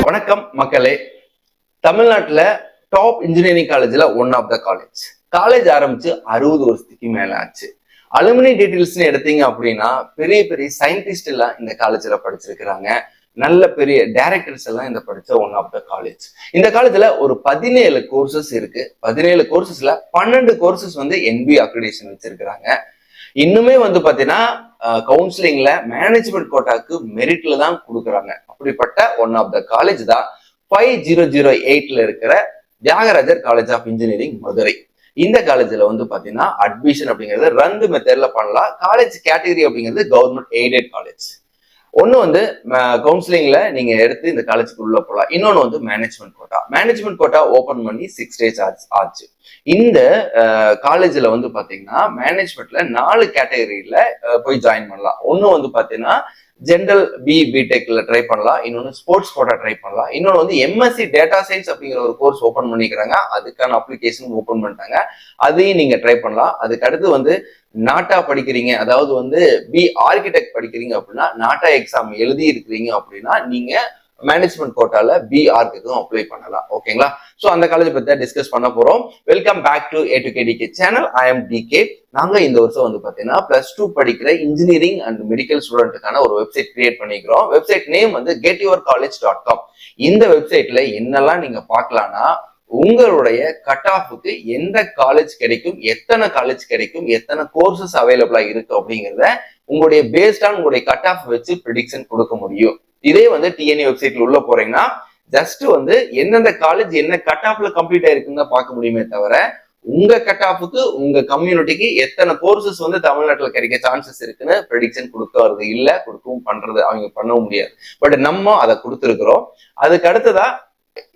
வணக்கம் மக்களே. தமிழ்நாட்டுல டாப் இன்ஜினியரிங் காலேஜ்ல ஒன் ஆஃப் த காலேஜ் ஆரம்பிச்சு 60 வருஷத்துக்கு மேல ஆச்சு. அலுமினி டீடைல்ஸ்னு எடுத்தீங்க அப்படின்னா பெரிய பெரிய சயின்டிஸ்ட் எல்லாம் இந்த காலேஜ்ல படிச்சிருக்கிறாங்க. நல்ல பெரிய டைரக்டர்ஸ் எல்லாம் இந்த படிச்ச ஒன் ஆஃப் த காலேஜ். இந்த காலேஜ்ல ஒரு 17 கோர்சஸ் இருக்கு. 17 கோர்சஸ்ல 12 கோர்சஸ் வந்து NBA அக்ரிடேஷன் வச்சிருக்கிறாங்க. இன்னுமே வந்து பாத்தீங்கன்னா கவுன்சிலிங்ல மேனேஜ்மெண்ட் கோட்டாக்கு மெரிட்ல தான் கொடுக்குறாங்க. அப்படிப்பட்ட ஒன் ஆஃப் த காலேஜ் தான் 5008ல இருக்கிற Thiagarajar college of engineering Madurai. இந்த காலேஜ்ல வந்து பாத்தீங்கன்னா அட்மிஷன் அப்படிங்கிறது 2 மெத்தட்ல பண்ணலாம். காலேஜ் கேட்டகரி அப்படிங்கிறது கவர்மெண்ட் எய்டட் காலேஜ். ஒன்னு வந்து கவுன்சிலிங்ல நீங்க எடுத்து இந்த காலேஜுக்கு உள்ள போகலாம். இன்னொன்னு வந்து மேனேஜ்மெண்ட் கோட்டா ஓபன் பண்ணி 6 days ஆச்சு. இந்த காலேஜ்ல வந்து பாத்தீங்கன்னா மேனேஜ்மெண்ட்ல 4 கேட்டகரியில போய் ஜாயின் பண்ணலாம். ஒன்னு வந்து பாத்தீங்கன்னா ஜென்ரல் பிடெக்ல ட்ரை பண்ணலாம். இன்னொன்னு ஸ்போர்ட்ஸ் கோட்டா ட்ரை பண்ணலாம். இன்னொன்னு வந்து எம்எஸ்சி டேட்டா சயின்ஸ் அப்படிங்கிற ஒரு கோர்ஸ் ஓபன் பண்ணிக்கிறாங்க. அதுக்கான அப்ளிகேஷன் ஓபன் பண்ணிட்டாங்க. அதையும் நீங்க ட்ரை பண்ணலாம். அதுக்கு அடுத்து வந்து நாட்டா படிக்கிறீங்க, அதாவது வந்து ஆர்கிடெக்ட் படிக்கிறீங்க அப்படின்னா நாட்டா எக்ஸாம் எழுதி இருக்கிறீங்க அப்படின்னா நீங்க மேனேஜ்மெண்ட் கோட்டால ஆர்க்குக்கும் அப்ளை பண்ணலாம். ஓகேங்களா? சோ அந்த காலேஜ் பத்தி டிஸ்கஸ் பண்ண போறோம். Welcome back to A2KDK channel. I am DK. நாங்க இந்த வருஷம் வந்து பாத்தீங்கன்னா +2 படிக்கிற இன்ஜினியரிங் அண்ட் மெடிக்கல் ஸ்டூடெண்ட்டுக்கான ஒரு வெப்சைட் கிரியேட் பண்ணிக்கிறோம். வெப்சைட் நேம் வந்து getyourcollege.com. இந்த வெப்சைட்ல என்னெல்லாம் நீங்க பார்க்கலாம்னா உங்களுடைய கட் ஆஃபுக்கு எந்த காலேஜ் கிடைக்கும், எத்தனை காலேஜ் கிடைக்கும், எத்தனை கோர்சஸ் அவைலபிளா இருக்கு அப்படிங்கிறத உங்களுடைய பேஸ்ட் ஆன் உங்களுடைய கட் ஆஃப் வச்சு ப்ரெடிக்ஷன் கொடுக்க முடியும். இதே வந்து TNA வெப்சைட்ல உள்ள போறீங்கன்னா ஜஸ்ட் வந்து எந்தெந்த காலேஜ் என்ன கட் ஆஃப்ல கம்ப்ளீட் ஆயிருக்குன்னு பார்க்க முடியுமே தவிர உங்க கட் ஆஃபுக்கு உங்க கம்யூனிட்டிக்கு எத்தனை கோர்சஸ் வந்து தமிழ்நாட்டுல கிடைக்க சான்சஸ் இருக்குன்னு ப்ரெடிக்ஷன் கொடுக்கறது இல்ல, கொடுக்கவும் பண்றது அவங்க பண்ணவும் முடியாது. பட் நம்ம அதை கொடுத்துருக்கிறோம். அதுக்கு அடுத்ததா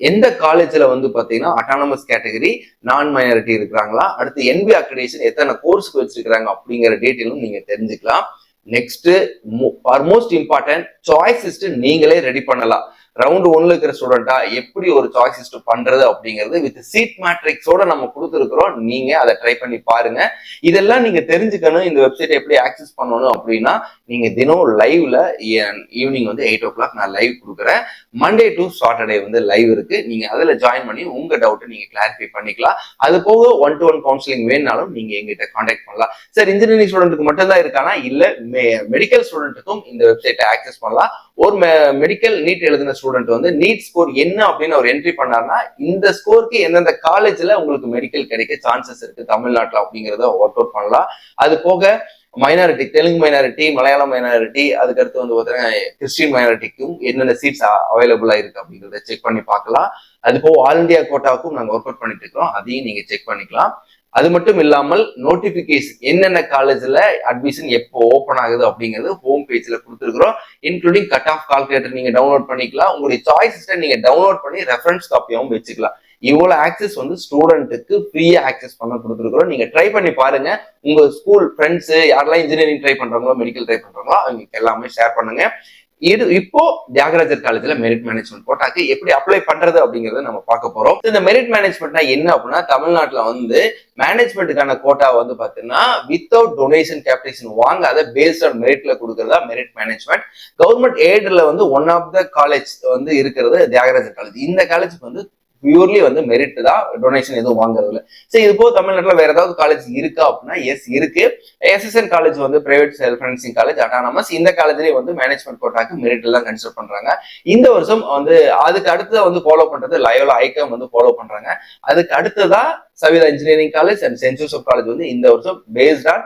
எந்த காலேஜ்ல வந்து பாத்தீங்கன்னா அட்டானமஸ் கேட்டகரி நான் மைனாரிட்டி இருக்கிறாங்களா, அடுத்து NBA அக்ரிடேஷன் எத்தனை கோர்ஸ்க்கு வச்சிருக்காங்க அப்படிங்கிற டீட்டெயிலும் நீங்க தெரிஞ்சுக்கலாம். Next most important choice list நீங்களே ரெடி பண்ணலாம். ரவுண்ட் 1ல இருக்கிற ஸ்டூடெண்டா எப்படி ஒரு சாய்ஸ் லிஸ்ட் பண்றது அப்படிங்கிறது வித் சீட் மேட்ரிக்ஸோட நம்ம கொடுத்துருக்கிறோம். நீங்க அதை ட்ரை பண்ணி பாருங்க. இதெல்லாம் நீங்க தெரிஞ்சுக்கணும். இந்த வெப்சைட் எப்படி ஆக்சஸ் பண்ணணும் அப்படின்னா நீங்க தினம் லைவ்ல ஈவினிங் வந்து 8 o'clock நான் லைவ் கொடுக்குறேன். மண்டே டு சாட்டர்டே வந்து லைவ் இருக்கு. நீங்க அதுல ஜாயின் பண்ணி உங்க டவுட்டை நீங்க கிளாரிஃபை பண்ணிக்கலாம். அது போக 1-to-1 கவுன்சிலிங் வேணாலும் நீங்க எங்கிட்ட கான்டாக்ட் பண்ணலாம். சார் இன்ஜினியரிங் ஸ்டூடெண்ட்டுக்கு மட்டும் தான் இருக்கானா? இல்ல மெடிக்கல் ஸ்டூடெண்ட்டுக்கும் இந்த வெப்சைட்டை ஆக்சஸ் பண்ணலாம். ஒரு மெடிக்கல் நீட் எழுதின ஸ்டூடெண்ட் வந்து நீட் ஸ்கோர் என்ன அப்படின்னு அவர் என்ட்ரி பண்ணாருன்னா இந்த ஸ்கோருக்கு எந்தெந்த காலேஜ்ல உங்களுக்கு மெடிக்கல் கிடைக்க சான்சஸ் இருக்கு தமிழ்நாட்டுல அப்படிங்கிறத ஒர்க் அவுட் பண்ணலாம். அது போக minority, Telugu minority, Malayalam minority, அதுக்கடுத்து வந்து பார்த்தீங்கன்னா கிறிஸ்டின் மைனாரிட்டிக்கும் என்னென்ன சீட்ஸ் அவைலபிளா இருக்கு அப்படிங்கிறத செக் பண்ணி பார்க்கலாம். அது போக ஆல் இண்டியா கோட்டாவுக்கும் நாங்கள் ஒர்க் அவுட் பண்ணிட்டு இருக்கிறோம். அதையும் நீங்க செக் பண்ணிக்கலாம். அது மட்டும் இல்லாமல் நோட்டிபிகேஷன் என்னென்ன காலேஜ்ல அட்மிஷன் எப்போ ஓப்பன் ஆகுது அப்படிங்கிறது ஹோம் பேஜ்ல கொடுத்துருக்கிறோம். இன்க்ளூடிங் கட் ஆஃப் கால்குலேட்டர் நீங்க டவுன்லோட் பண்ணிக்கலாம். உங்களுடைய சாய்ஸை நீங்க டவுன்லோட் பண்ணி ரெஃபரன்ஸ் காப்பியாவும் வச்சுக்கலாம். இவ்வளவு ஆக்சஸ் வந்து ஸ்டூடெண்ட்டுக்கு ஃப்ரீயா ஆக்சஸ் பண்ண கொடுத்துருக்கிறோம். நீங்க ட்ரை பண்ணி பாருங்க. உங்க ஸ்கூல் ஃப்ரெண்ட்ஸ் யாரெல்லாம் இன்ஜினியரிங் ட்ரை பண்றாங்களோ, மெடிக்கல் ட்ரை பண்றாங்களோ அவங்களுக்கு எல்லாமே ஷேர் பண்ணுங்க. இப்போ தியாகராஜர் காலேஜ்ல மெரிட் மேனேஜ்மெண்ட் கோட்டாக்கு எப்படி அப்ளை பண்றது அப்படிங்கறத நம்ம பார்க்க போறோம். இந்த மெரிட் மேனேஜ்மெண்ட்னா என்ன அப்படின்னா தமிழ்நாட்டுல வந்து மேனேஜ்மெண்ட்டுக்கான கோட்டா வந்து பாத்தீங்கன்னா வித்தவுட் டொனேஷன் கேபிடேஷன் வாங்காத பேஸ்ட் ஆன் மெரிட்ல கொடுக்கறதா மெரிட் மேனேஜ்மெண்ட். கவர்மெண்ட் எய்ட்ல வந்து ஒன் ஆஃப் த காலேஜ் வந்து இருக்கிறது தியாகராஜர் காலேஜ். இந்த காலேஜுக்கு வந்து பியூர்லி வந்து மெரிட் தான், டொனேஷன் எதுவும் வாங்குறது இல்லை. சரி, இது போக தமிழ்நாட்டுல வேற ஏதாவது காலேஜ் இருக்கா அப்படின்னா எஸ் இருக்கு. SSN காலேஜ் வந்து private self financing college, autonomous. இந்த காலேஜ்லயே வந்து மேனேஜ்மெண்ட் கோட்டாக்கு மெரிட் எல்லாம் கன்சிடர் பண்றாங்க. இந்த வருஷம் வந்து அதுக்கு அடுத்து வந்து ஃபாலோ பண்றது லயோலா ஐகாம் வந்து ஃபாலோ பண்றாங்க. அதுக்கு அடுத்ததான் Saveetha engineering college and saint Joseph college வந்து இந்த வருஷம் பேஸ்ட் ஆன்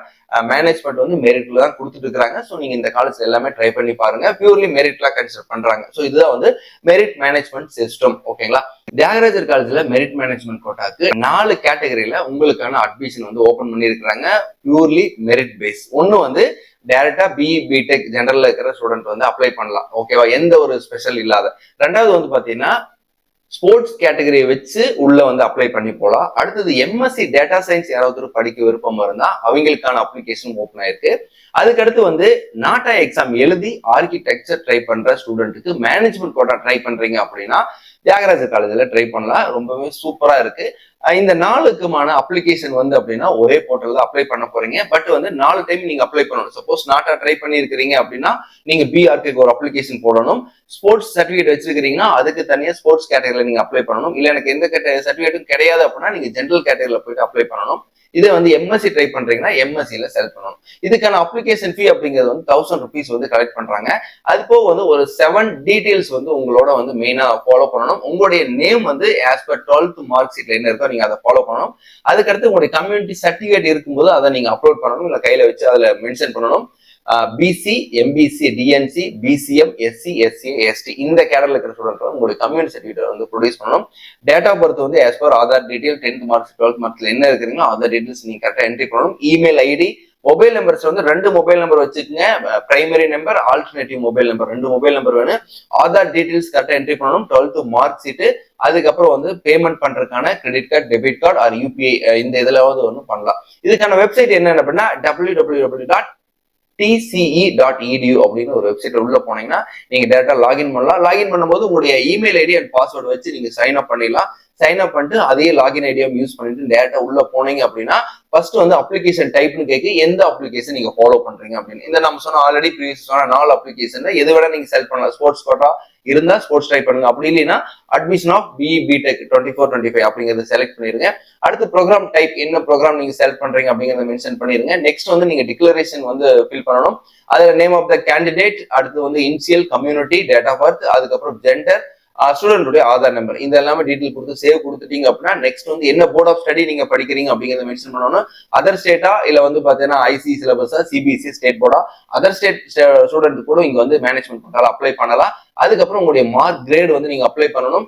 மேனேஜ்மெண்ட் வந்து மெரிட்ல தான் கொடுத்துட்டு இருக்காங்க. ஸோ நீங்க இந்த காலேஜ் எல்லாமே ட்ரை பண்ணி பாருங்க. பியூர்லி மெரிட்ல கன்சிடர் பண்றாங்க. ஸோ இதுதான் வந்து மெரிட் மேனேஜ்மெண்ட் சிஸ்டம். ஓகேங்களா? தியாகராஜர் காலேஜ்ல மெரிட் மேனேஜ்மெண்ட் கோட்டாக்கு 4 கேட்டகரியில உங்களுக்கான அட்மிஷன் வந்து ஓபன் பண்ணிருக்காங்க. Purely merit base. ஒன்னு வந்து டைரக்டா பிடெக் ஜெனரல்ல இருக்கிற ஸ்டூடெண்ட் வந்து அப்ளை பண்ணலாம். ஓகேவா? எந்த ஒரு ஸ்பெஷல் இல்லாத. ரெண்டாவது வந்து பாத்தீங்கன்னா ஸ்போர்ட்ஸ் கேட்டகரியை வச்சு உள்ள வந்து அப்ளை பண்ணி போலாம். அடுத்தது எம்எஸ்சி டேட்டா சயின்ஸ் யாராவது படிக்க விருப்பமா இருந்தா அவங்களுக்கான அப்ளிகேஷன் ஓப்பன் ஆயிருக்கு. அதுக்கடுத்து வந்து நாட்டா எக்ஸாம் எழுதி ஆர்கிடெக்சர் ட்ரை பண்ற ஸ்டூடெண்ட்டுக்கு மேனேஜ்மெண்ட் கோட்டா ட்ரை பண்றீங்க அப்படின்னா தியாகராஜர் காலேஜ்ல ட்ரை பண்ணலாம். ரொம்பவே சூப்பரா இருக்கு. இந்த 4க்குமான அப்ளிகேஷன் வந்து அப்படின்னா ஒரே போர்ட்டல் தான் அப்ளை பண்ண போறீங்க. பட் வந்து 4 டைம் நீங்க அப்ளை பண்ணணும். சப்போஸ் நாட்டா ட்ரை பண்ணி இருக்கிறீங்க அப்படின்னா நீங்க பிஆர்கேக்கு ஒரு அப்ளிகேஷன் போடணும். ஸ்போர்ட்ஸ் சர்டிஃபிகேட் வச்சிருக்கீங்கன்னா அதுக்கு தனியா ஸ்போர்ட்ஸ் கேட்டகரியில நீங்க அப்ளை பண்ணணும். இல்ல எனக்கு எந்த சர்டிஃபிகேட்டும் கிடையாது அப்படின்னா நீங்க ஜென்ரல் கேட்டகரியில போயிட்டு அப்ளை பண்ணணும். இதே வந்து எம்எஸ்சி ட்ரை பண்றீங்கன்னா எம்எஸ்சில செலக்ட் பண்ணணும். இதுக்கான அப்ளிகேஷன் ஃபீ அப்படிங்கிறது வந்து 1000 rupees வந்து கலெக்ட் பண்றாங்க. அது போக வந்து ஒரு 7 டீடைல்ஸ் வந்து உங்களோட வந்து மெயினா ஃபாலோ பண்ணணும். உங்களுடைய நேம் வந்து ஆஸ் பர் 12th மார்க் ஷீட்ல என்ன இருக்கோ நீங்க அதை ஃபாலோ பண்ணணும். அதுக்கடுத்து உங்களுடைய கம்யூனிட்டி சர்டிஃபிகேட் இருக்கும்போது அதை நீங்க அப்லோட் பண்ணணும். இல்ல கையில வச்சு அதுல மென்ஷன் பண்ணணும். BC, MBC, DNC, BCM, SC, SC, ST இந்த கேடர்ல இருக்கிற ஸ்டூடெண்ட் உங்களுடைய கம்யூனிட்டி சர்டிஃபிகேட் வந்து ப்ரொடியூஸ் பண்ணணும். டேட் ஆஃப் பர்த் வந்து as per Aadhaar detail 10th marks 12th மார்க்ஸ்ல என்ன இருக்கிறீங்களோ அந்த டீடைல்ஸ் நீங்க கரெக்டா என்ட்ரி பண்ணணும். இமெயில் ஐடி, மொபைல் நம்பர்ஸ் வந்து 2 மொபைல் நம்பர் வச்சுக்கோங்க. Primary number, alternative mobile number 2 mobile number வேணும். ஆதார் டீடைல்ஸ் கரெக்டா என்ட்ரி பண்ணணும். 12th மார்க் ஷீட், அதுக்கப்புறம் வந்து பேமெண்ட் பண்றதுக்கான credit card, debit card or UPI இந்த இதுலாவது ஒன்று பண்ணலாம். இதுக்கான வெப்சைட் என்ன அப்படின்னா www.tce.edu அப்படின்னு ஒரு வெப்சைட் உள்ள போனீங்கன்னா நீங்க டேரக்டா லாகின் பண்ணலாம். லாகின் பண்ணும்போது உங்களுடைய இமெயில் ஐடி அண்ட் பாஸ்வேர்டு வச்சு நீங்க சைன் அப் பண்ணிடலாம். சைன் அப் பண்ணிட்டு அதே லாகின் ஐடியாவும் யூஸ் பண்ணிட்டு டேரக்டா உள்ள போனீங்க அப்படின்னா ஃபர்ஸ்ட் வந்து அப்ளிகேஷன் டைப்னு கேட்கு எந்த அப்ளிகேஷன் நீங்க ஃபாலோ பண்றீங்க அப்படின்னு. இந்த நம்ம சொன்ன ஆல்ரெடி ப்ரீவியஸ் சொன்ன 4 அப்ளிகேஷன்ல எது வேணா நீங்க செலக்ட் பண்ணலாம். ஸ்போர்ட்ஸ் கோட்டா இருந்தா ஸ்போர்ட்ஸ் ட்ரை பண்ணுங்க. அப்படி இல்லைன்னா அட்மிஷன் ஆஃப் பிடெக் 24-25 அப்படிங்கறத செலக்ட் பண்ணிருங்க. அடுத்து ப்ரோக்ராம் டைப் என்ன ப்ரோக்ராம் நீங்க செலக்ட் பண்றீங்க அப்படிங்கறத மென்ஷன் பண்ணிருங்க. நெக்ஸ்ட் வந்து நீங்க டிக்ளரேஷன் வந்து ஃபில் பண்ணணும். அதுல நேம் ஆஃப் த கேண்டிடேட், அடுத்து வந்து initial, community, date of birth, அதுக்கப்புறம் ஜெண்டர், ஸ்டூடெண்டுடைய ஆதார் நம்பர் இந்த எல்லாமே டீட்டெயில் கொடுத்து சேவ் கொடுத்துட்டீங்க அப்படின்னா நெக்ஸ்ட் வந்து என்ன போர்ட் ஆஃப் ஸ்டடி நீங்க படிக்கிறீங்க அப்படிங்கறத மென்ஷன் பண்ணணும். அதர் ஸ்டேட்டா இல்ல வந்து பாத்தீங்கன்னா ஐசி சிலபஸா, சிபிஎஸ்சி ஸ்டேட் போர்டா, அதர் ஸ்டேட் ஸ்டூடெண்ட் கூட இங்க வந்து மேனேஜ்மெண்ட் போர்ட்டால் அப்ளை பண்ணலாம். அதுக்கப்புறம் உங்களுடைய மார்க் கிரேட் வந்து நீங்க அப்ளை பண்ணணும்.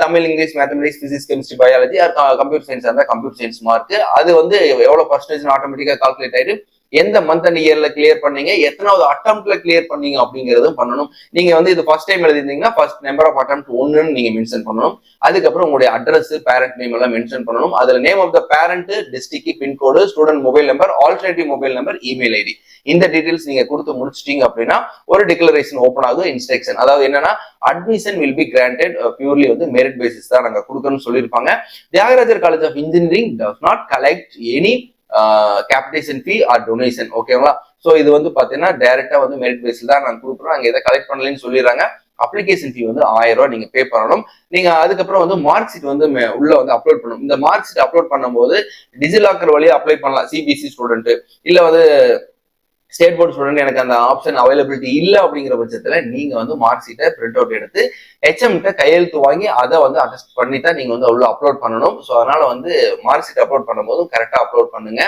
Tamil, English, mathematics, physics, chemistry, biology, computer science இருந்தா கம்ப்யூட்டர் சயின்ஸ் மார்க் அது வந்து எவ்வளவு பர்சன்டேஜ் ஆட்டோமேட்டிக்கா கால்குலேட் ஆயிட்டு எந்த மந்த் அண்ட் இயர்ல கிளியர் பண்ணீங்க, எத்தனாவது அட்டம்ப்ட்ல கிளியர் பண்ணீங்க அப்படிங்கறதும் பண்ணணும். நீங்க வந்து இது ஃபர்ஸ்ட் டைம் எழுதிருந்தீங்கன்னா ஃபர்ஸ்ட் நம்பர் ஆஃப் அட்டம்ப்ட் 1ன்னு நீங்க மென்ஷன் பண்ணணும். அதுக்கப்புறம் உங்களுடைய அட்ரஸ், பேரண்ட் நேம் எல்லாம் மென்ஷன் பண்ணணும். அதுல name of the parent, district, pincode, student mobile number, alternative mobile number, email ID இந்த டீடைல்ஸ் நீங்க கொடுத்து முடிச்சிட்டீங்க அப்படின்னா ஒரு டிக்ளரேஷன் ஓப்பன் ஆகும். இன்ஸ்ட்ரக்ஷன் அதாவது என்னன்னா admission will be granted purely வந்து மெரிட் பேசிஸ் தான் நாங்க கொடுக்கணும்னு சொல்லியிருப்பாங்க. Thiagarajar college of engineering does not collect any capitation fee or donation. ஓகேங்களா? ஸோ இது வந்து பாத்தீங்கன்னா டைரக்டா வந்து மெரிட் பேஸில் தான் நாங்கள் கொடுக்குறோம். அங்கே எதை கலெக்ட் பண்ணலன்னு சொல்லிடுறாங்க. அப்ளிகேஷன் ஃபீ வந்து 1000 ரூபாய் நீங்க பே பண்ணணும். நீங்க அதுக்கப்புறம் வந்து மார்க் ஷீட் வந்து உள்ள வந்து அப்லோட் பண்ணணும். இந்த மார்க் ஷீட் அப்லோட் பண்ணும்போது டிஜிலாக்கர் வழியா அப்ளை பண்ணலாம். சிபிஎஸ்சி ஸ்டூடெண்ட் இல்ல வந்து ஸ்டேட் போர்டு ஸ்டூடெண்ட் எனக்கு அந்த ஆப்ஷன் அவைலபிலிட்டி இல்லை அப்படிங்கிற பட்சத்துல நீங்க வந்து மார்க் ஷீட்டை பிரிண்ட் அவுட் எடுத்து ஹெச்எம்கிட்ட கையெழுத்து வாங்கி அதை வந்து அட்டஸ்ட் பண்ணி தான் நீங்க வந்து உள்ள அப்லோட் பண்ணணும். ஸோ அதனால வந்து மார்க் ஷீட் அப்லோட் பண்ணும்போது கரெக்டா அப்லோட் பண்ணுங்க.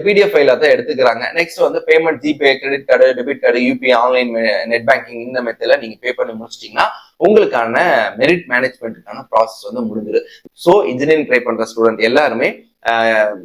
பிடிஎஃப் ஃபைல தான் எடுத்துக்கிறாங்க. நெக்ஸ்ட் வந்து payment GPay, credit card, debit card, UPI, online net banking இந்த மெத்தட்ல நீங்க பே பண்ணி முடிச்சிட்டீங்கன்னா உங்களுக்கான மெரிட் மேனேஜ்மெண்ட்டுக்கான ப்ராசஸ் வந்து முடிஞ்சிரு. ஸோ இன்ஜினியரிங் ட்ரை பண்ற ஸ்டூடெண்ட் எல்லாருமே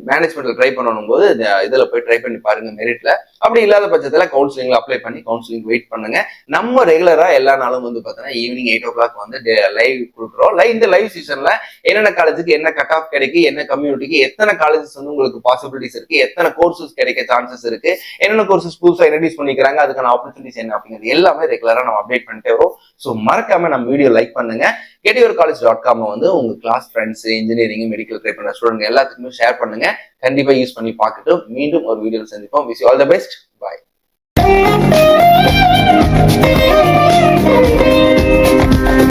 மேனேஜ்மெண்ட்ல ட்ரை பண்ணணும் போது இதுல போய் ட்ரை பண்ணி பாருங்க மெரிட்ல. அப்படி இல்லாத பட்சத்துல கவுன்சிலிங்ல அப்ளை பண்ணி கவுன்சிலிங் வெயிட் பண்ணுங்க. நம்ம ரெகுலரா எல்லா நாளும் வந்து பாத்தீங்கன்னா ஈவினிங் 8 o'clock வந்து லைவ் கொடுக்குறோம். இந்த லைவ் சீசன்ல என்னென்ன காலேஜுக்கு என்ன கட் ஆஃப் கிடைக்கு, என்ன கம்யூனிட்டிக்கு எத்தனை காலேஜஸ் வந்து உங்களுக்கு பாசிபிலிட்டிஸ் இருக்கு, எத்தனை கோர்சஸ் கிடைக்க சான்சஸ் இருக்கு, என்னென்ன கோர்சஸ் புதுசா இன்ட்ரடியூஸ் பண்ணிக்கிறாங்க, அதுக்கான ஆப்பர்ச்சுனிட்டிஸ் என்ன அப்படிங்கிறது எல்லாமே ரெகுலரா நம்ம அப்டேட் பண்ணிட்டே வரும். ஸோ மறக்காம நம்ம வீடியோ லைக் பண்ணுங்க. getyourcollege.com வந்து உங்க class friends, engineering, medical try பண்ற ஸ்டூடெண்ட் எல்லாத்துக்குமே ஷேர் பண்ணுங்க. கண்டிப்பா யூஸ் பண்ணி பார்த்துட்டு மீண்டும் ஒரு வீடியோவில் சந்திப்போம். Wish you all the best. Bye.